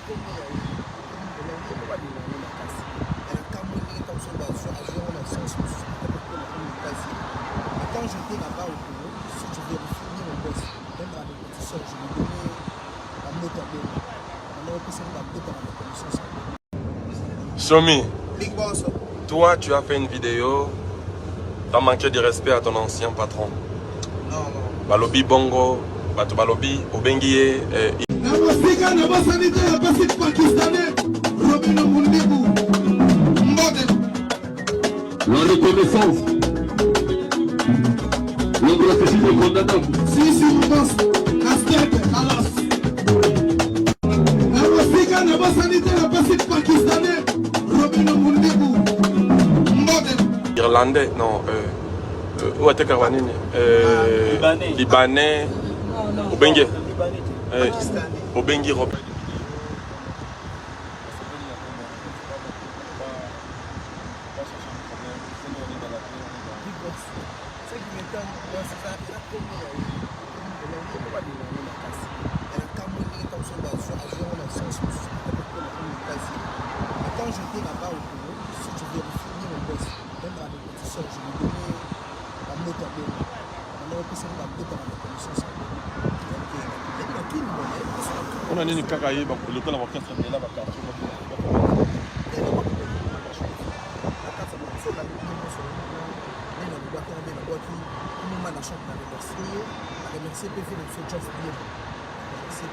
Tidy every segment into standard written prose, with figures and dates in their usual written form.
Quand j'étais là-bas au Congo, si tu veux finir mon boss, même à mes petits soeurs, je lui donnais la moto à deux. Maintenant, on peut se faire la moto à la commission. Shomi, Big boss. toi tu as fait une vidéo, tu as manqué de respect à ton ancien patron. Non, non. Balobi Bongo, Batu Balobi, Obengie. La reconnaissance, le processus de condamnable. Si, mon boss, casquette, Alas. La sanité, la pacifique pakistanais, Robin Mundibou. Irlandais, non. Où était Karwanini? Libanais. Obengie. Obengie Robin. Quand j'étais là-bas au Congo, si tu veux finir mon boss, même à mes petits soeurs, je lui donnais la moto à deux. Maintenant, on peut se faire la moto à la commission. On a une cacaille, le temps d'avoir 4 là, va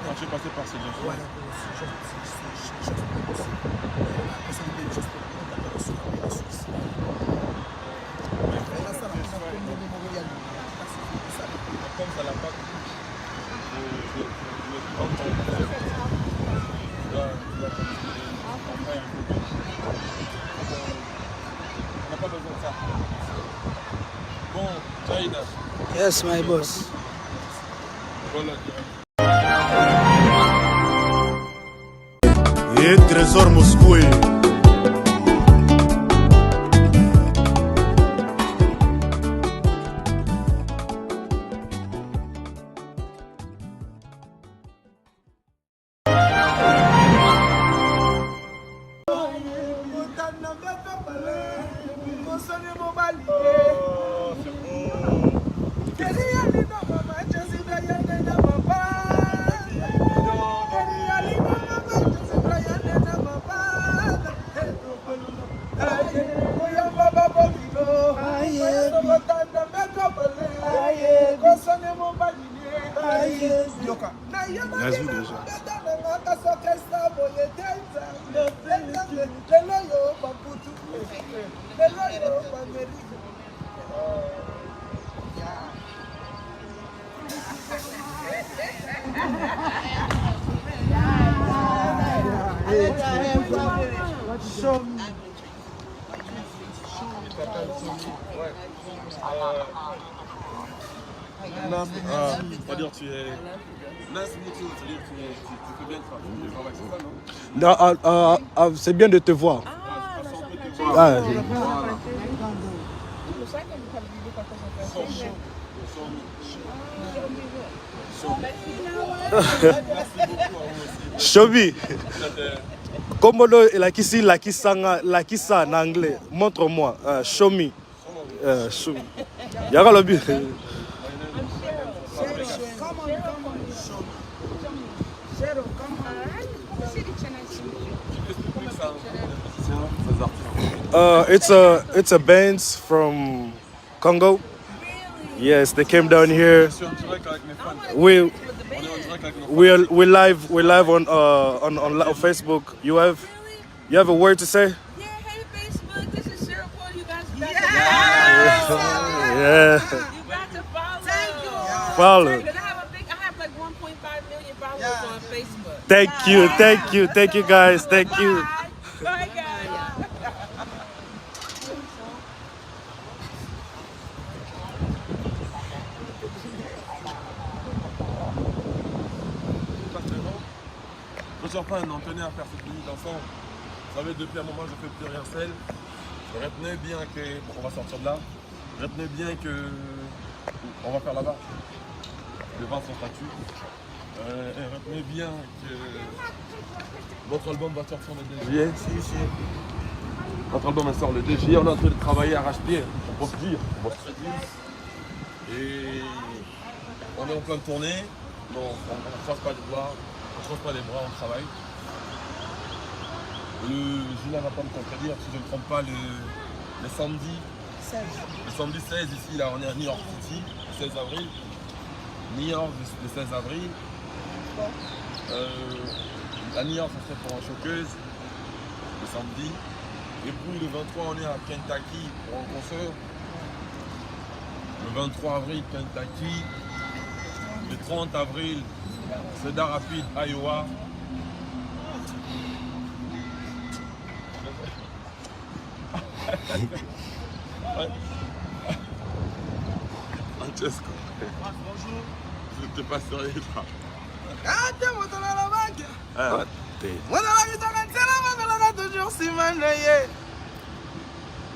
quand tu es passé par ces gens. Ouais, comme ça l'a pas. On n'a pas besoin de ça. Bon, Jaïda. Yes, my boss. Voilà. Et Trésor Moscou. Nazou déjà. On va dire tu es. Tu peux bien te faire. Non, c'est bien de te voir. Ah, Shobi, Komodo et la kissa en anglais. Montre-moi. Show me. Show me. Y'a le but. It's a band from Congo. Yes, they came down here. We're live on Facebook. You have a word to say? Yeah, hey Facebook, this is Cheryl Paul. You guys got Yeah. You got to follow. Thank you. Follow. I have like 1.5 million followers on Facebook. Thank you guys. Thank you. Bye guys. Enfin, on tenait à faire cette minute ensemble. Vous savez, depuis un moment, je ne fais plus rien seul. Retenez bien que. Bon, on va sortir de là. Retenez bien que. On va faire là-bas. Devant son statut. Retenez bien que. Votre album va sortir le 2 juillet. Notre album sort le 2 juillet. On est en train de travailler à arrache-pied. On peut dire. Et on est en plein de tournée. Non, on ne croise pas les bras. On ne croise pas les bras, on travaille. Julien va pas me contredire, si je ne me trompe pas, le samedi 16. Le samedi 16 ici, là, on est à New York City, le 16 avril. New York, le 16 avril. À New York, ça serait pour un showcase, le samedi. Et puis le 23, on est à Kentucky pour un concert. Le 23 avril, Kentucky. Le 30 avril, Cedar Rapids, Iowa. Francesco. Bonjour. Je n'étais pas sérieux là. Ah, tiens, moi, dans la banque. Ah, Moi, dans la guitare, c'est là, toujours si mal.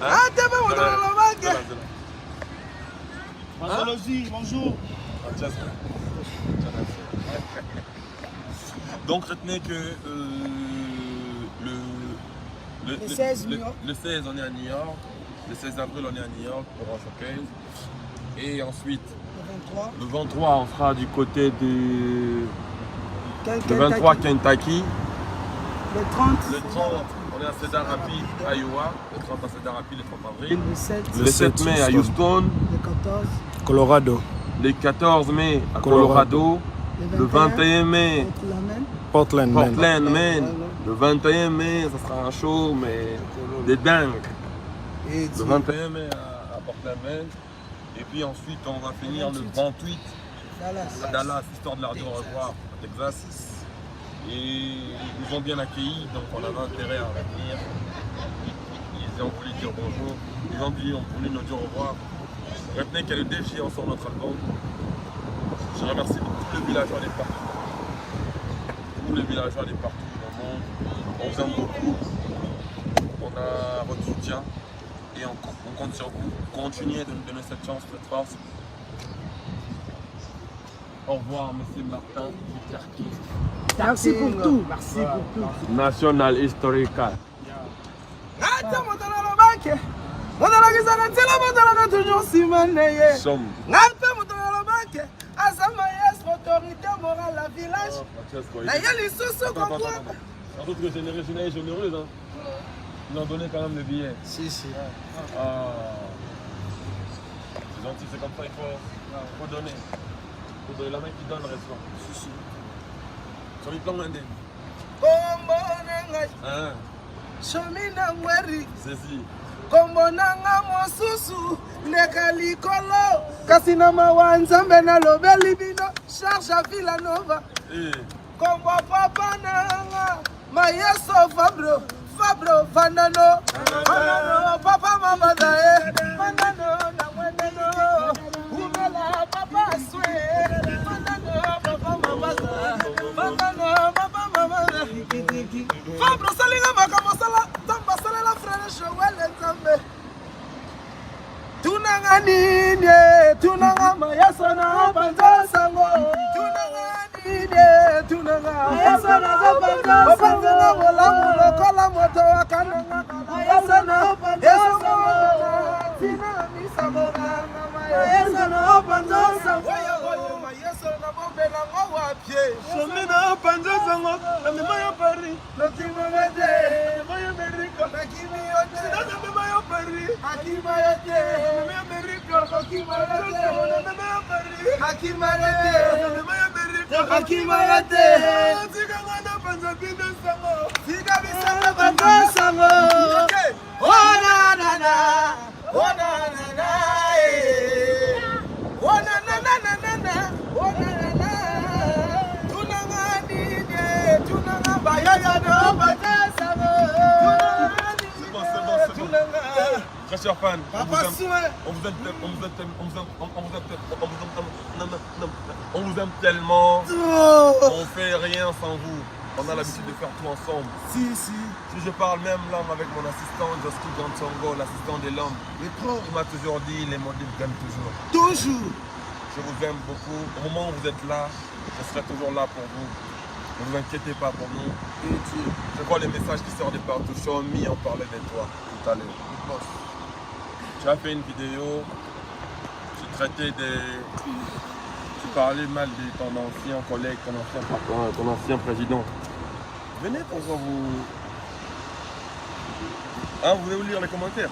Ah, tiens, moi, dans la banque. Bonjour. Francesco. Donc, retenez que le 16, on est à New York. Le 16 avril, on est à New York pour un showcase. Et ensuite, le 23, on sera du côté de... Le 23, Kentucky. Le 30, on est à Cedar Rapids, Iowa. Le 30 à Cedar Rapids, le 30 avril. le 7, Le 7 mai à Houston. le 14, Colorado, Le 14 mai à Colorado. Le 21 mai, Portland, man. Portland, Maine. Le 21 mai, ça sera un show, mais des dingues. et Le 21 mai à Portland, Maine. Et puis ensuite, on va finir le 28 à Dallas, histoire de leur dire au revoir à Texas. Et ils nous ont bien accueillis, donc on avait intérêt à venir. Ils ont voulu dire bonjour, ils ont voulu nous dire au revoir. Retenez qu'il y a le défi en sort notre album. Je remercie tous les villageois des partout. Tous les villageois des partout dans le monde. On vous aime beaucoup. On a votre soutien et on compte sur vous. Continuez de nous donner cette chance, cette force. Au revoir, monsieur Martin. merci pour tout. Merci pour tout. National Historical. Ah, tiens, moi, dans la banque. Moi, dans la guitare, c'est là, moi, dans la toujours si mal. Somme. Ngaphe moto na la banque azama yes autorité morale la village na yeli lisusu Attends. En d'autres généreuse, hein. Ils ont donné quand même le billet. si Ah. C'est gentil, c'est comme ça, il faut donner. Il faut donner la main qui donne, reçoit. Sur les plans indés. kombo nanga Hein, shomi na ngweri c'est si. kombo nanga mosusu ndeka likolo kasi na mawa nzambe na lobeli bino charge a Villanova Eh, kombo papa nanga mayeso Fabro Vanano papa mama dae Vanano na mweneno umela papa swe Vanano papa mama dae Vanano papa mama dae Fabro salinga makamo sala tamba sala la frère Joël Nzambe tunanga nini tunanga mayeso na banza sango tunanga nini tunanga mayeso na banza sango bolamu lokola moto wakananga mayeso na banza sango tina misamora mayeso na banza sango mayeso na bombe na ngowa pie somi na banza sango na mema Paris lotima mede moyo Amerika na kimi yote na mema ya Paris akima yote mema Amerika akima yote na mema Paris akima yote na mema Amerika akima yote tika ngana banza bindo sango tika bisanga banza sango ona na na ona na na ona na na na na ona na na tunanga nini tunanga bayaya no banza sango tunanga très cher fan, on vous aime tellement, on fait rien sans vous, on a l'habitude de faire tout ensemble. Si. Si je parle même là avec mon assistant Joski Gansongo, l'assistant de l'homme, il m'a toujours dit les modèles gagnent toujours. Toujours. Je vous aime beaucoup, au moment où vous êtes là, je serai toujours là pour vous. Ne vous inquiétez pas pour nous. Je vois les messages qui sortent de partout. Xiaomi en parlait de toi tout à l'heure. Tu as fait une vidéo, tu traitais tu parlais mal de ton ancien collègue, ton ancien président. Venez pour voir vous. Hein, vous voulez vous lire les commentaires?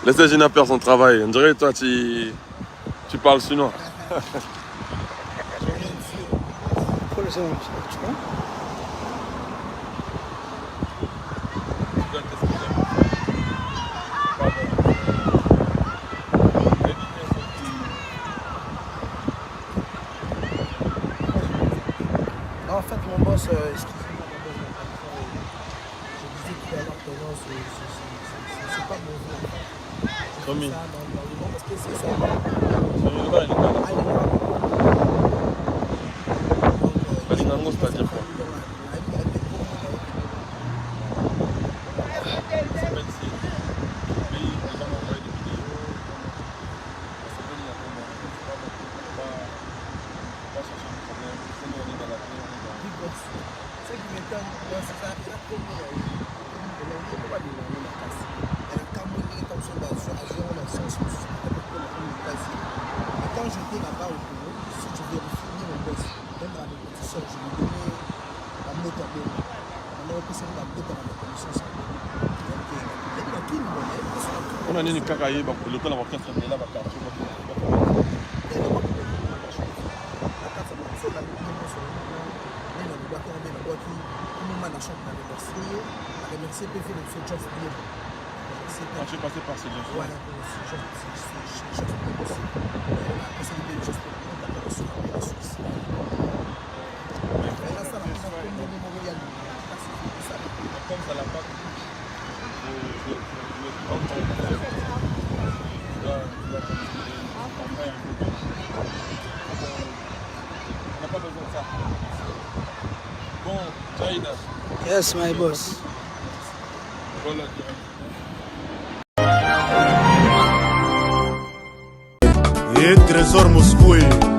Laissez Gina faire son travail. On dirait toi tu parles chinois. En fait, mon boss, excusez-moi, je disais tout à l'heure que non, c'est pas mon nom. Tommy. Parce que c'est ça. Vas-y, Nango, c'est-à-dire quoi? Quand j'étais là-bas au bureau, si tu vérifies mon boss, même dans la répétition, je lui donnais la méthode. Alors que c'est la méthode dans la répétition. On a une cacaille, le temps d'avoir 4 là, va quand tu es passé par ces gens. Voilà, comme ça l'a pas. On n'a pas besoin de ça. Bon, Jaïda. Yes, my boss. Voilà. Et Trésor Moscou.